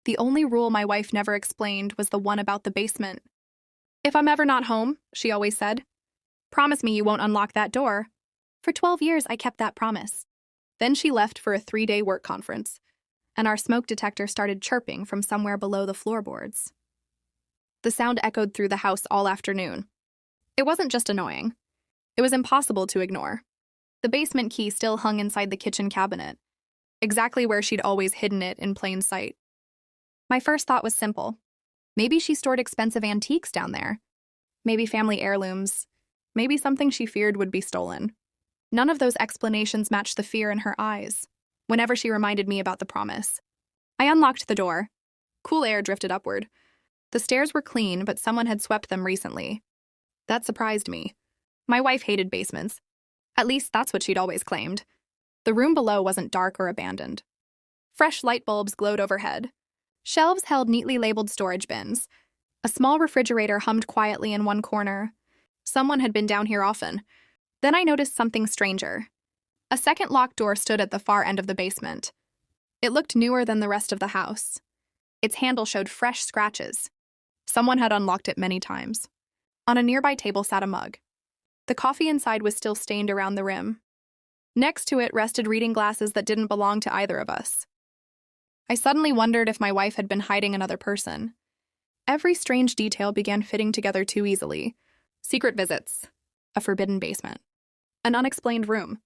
The only rule my wife never explained was the one about the basement. "If I'm ever not home," she always said, "promise me you won't unlock that door." For 12 years, I kept that promise. Then she left for a 3-day work conference, and our smoke detector started chirping from somewhere below the floorboards. The sound echoed through the house all afternoon. It wasn't just annoying. It was impossible to ignore. The basement key still hung inside the kitchen cabinet, exactly where she'd always hidden it in plain sight. My first thought was simple. Maybe she stored expensive antiques down there. Maybe family heirlooms. Maybe something she feared would be stolen. None of those explanations matched the fear in her eyes whenever she reminded me about the promise. I unlocked the door. Cool air drifted upward. The stairs were clean, but someone had swept them recently. That surprised me. My wife hated basements. At least that's what she'd always claimed. The room below wasn't dark or abandoned. Fresh light bulbs glowed overhead. Shelves held neatly labeled storage bins. A small refrigerator hummed quietly in one corner. Someone had been down here often. Then I noticed something stranger. A second locked door stood at the far end of the basement. It looked newer than the rest of the house. Its handle showed fresh scratches. Someone had unlocked it many times. On a nearby table sat a mug. The coffee inside was still stained around the rim. Next to it rested reading glasses that didn't belong to either of us. I suddenly wondered if my wife had been hiding another person. Every strange detail began fitting together too easily. Secret visits. A forbidden basement. An unexplained room.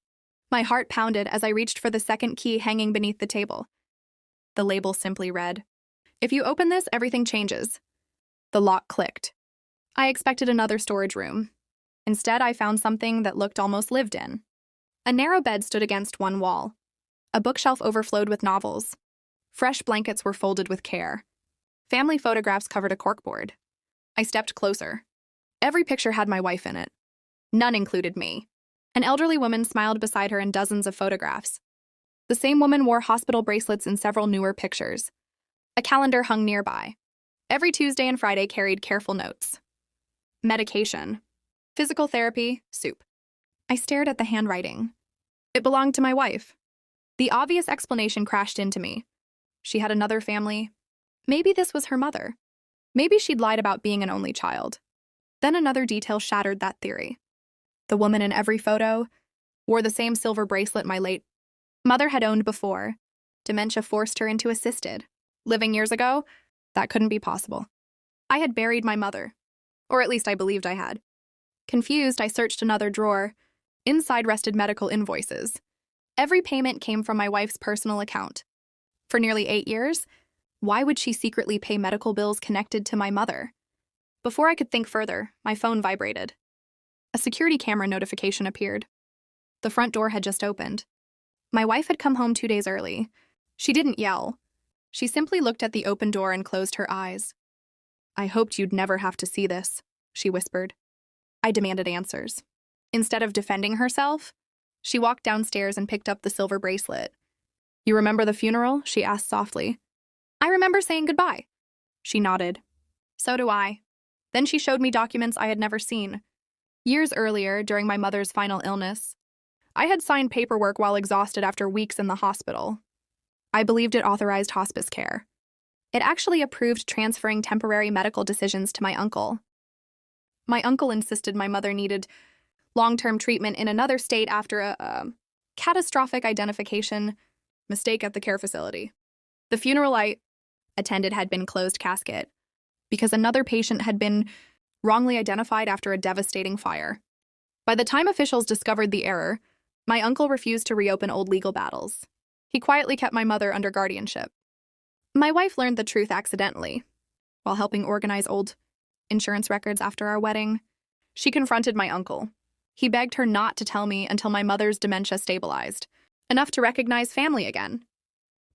My heart pounded as I reached for the second key hanging beneath the table. The label simply read, "If you open this, everything changes." The lock clicked. I expected another storage room. Instead, I found something that looked almost lived in. A narrow bed stood against one wall. A bookshelf overflowed with novels. Fresh blankets were folded with care. Family photographs covered a corkboard. I stepped closer. Every picture had my wife in it. None included me. An elderly woman smiled beside her in dozens of photographs. The same woman wore hospital bracelets in several newer pictures. A calendar hung nearby. Every Tuesday and Friday carried careful notes. Medication. Physical therapy, soup. I stared at the handwriting. It belonged to my wife. The obvious explanation crashed into me. She had another family. Maybe this was her mother. Maybe she'd lied about being an only child. Then another detail shattered that theory. The woman in every photo wore the same silver bracelet my late mother had owned before. Dementia forced her into assisted. Living years ago, that couldn't be possible. I had buried my mother. Or at least I believed I had. Confused, I searched another drawer. Inside rested medical invoices. Every payment came from my wife's personal account. For nearly 8 years, why would she secretly pay medical bills connected to my mother? Before I could think further, my phone vibrated. A security camera notification appeared. The front door had just opened. My wife had come home 2 days early. She didn't yell. She simply looked at the open door and closed her eyes. "I hoped you'd never have to see this," she whispered. I demanded answers. Instead of defending herself, she walked downstairs and picked up the silver bracelet. "You remember the funeral?" she asked softly. "I remember saying goodbye." She nodded. "So do I." Then she showed me documents I had never seen. Years earlier, during my mother's final illness, I had signed paperwork while exhausted after weeks in the hospital. I believed it authorized hospice care. It actually approved transferring temporary medical decisions to my uncle. My uncle insisted my mother needed long-term treatment in another state after a catastrophic identification mistake at the care facility. The funeral I attended had been closed casket because another patient had been wrongly identified after a devastating fire. By the time officials discovered the error, my uncle refused to reopen old legal battles. He quietly kept my mother under guardianship. My wife learned the truth accidentally. While helping organize old insurance records after our wedding, she confronted my uncle. He begged her not to tell me until my mother's dementia stabilized, enough to recognize family again.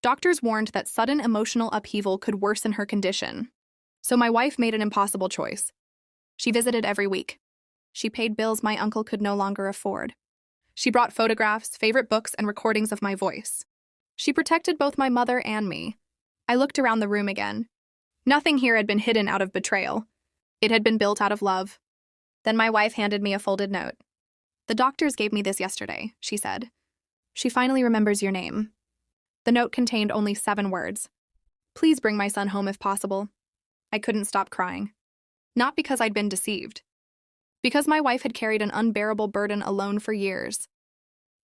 Doctors warned that sudden emotional upheaval could worsen her condition. So my wife made an impossible choice. She visited every week. She paid bills my uncle could no longer afford. She brought photographs, favorite books, and recordings of my voice. She protected both my mother and me. I looked around the room again. Nothing here had been hidden out of betrayal. It had been built out of love. Then my wife handed me a folded note. "The doctors gave me this yesterday," she said. "She finally remembers your name." The note contained only 7 words. Please bring my son home if possible. I couldn't stop crying. Not because I'd been deceived. Because my wife had carried an unbearable burden alone for years.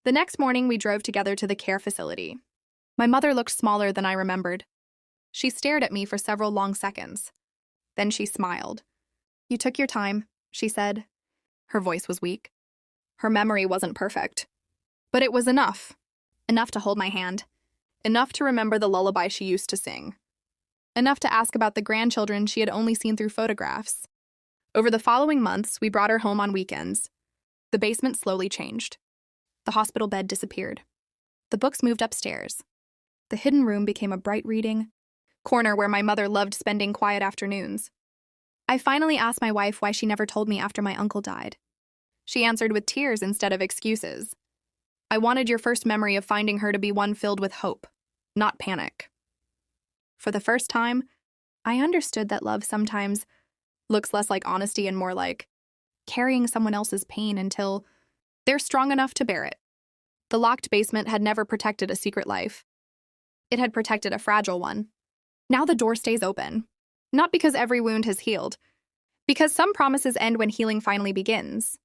The next morning, we drove together to the care facility. My mother looked smaller than I remembered. She stared at me for several long seconds. Then she smiled. "You took your time," she said. Her voice was weak. Her memory wasn't perfect. But it was enough. Enough to hold my hand. Enough to remember the lullaby she used to sing. Enough to ask about the grandchildren she had only seen through photographs. Over the following months, we brought her home on weekends. The basement slowly changed. The hospital bed disappeared. The books moved upstairs. The hidden room became a bright reading corner where my mother loved spending quiet afternoons. I finally asked my wife why she never told me after my uncle died. She answered with tears instead of excuses. "I wanted your first memory of finding her to be one filled with hope, not panic." For the first time, I understood that love sometimes looks less like honesty and more like carrying someone else's pain until they're strong enough to bear it. The locked basement had never protected a secret life. It had protected a fragile one. Now the door stays open. Not because every wound has healed, because some promises end when healing finally begins.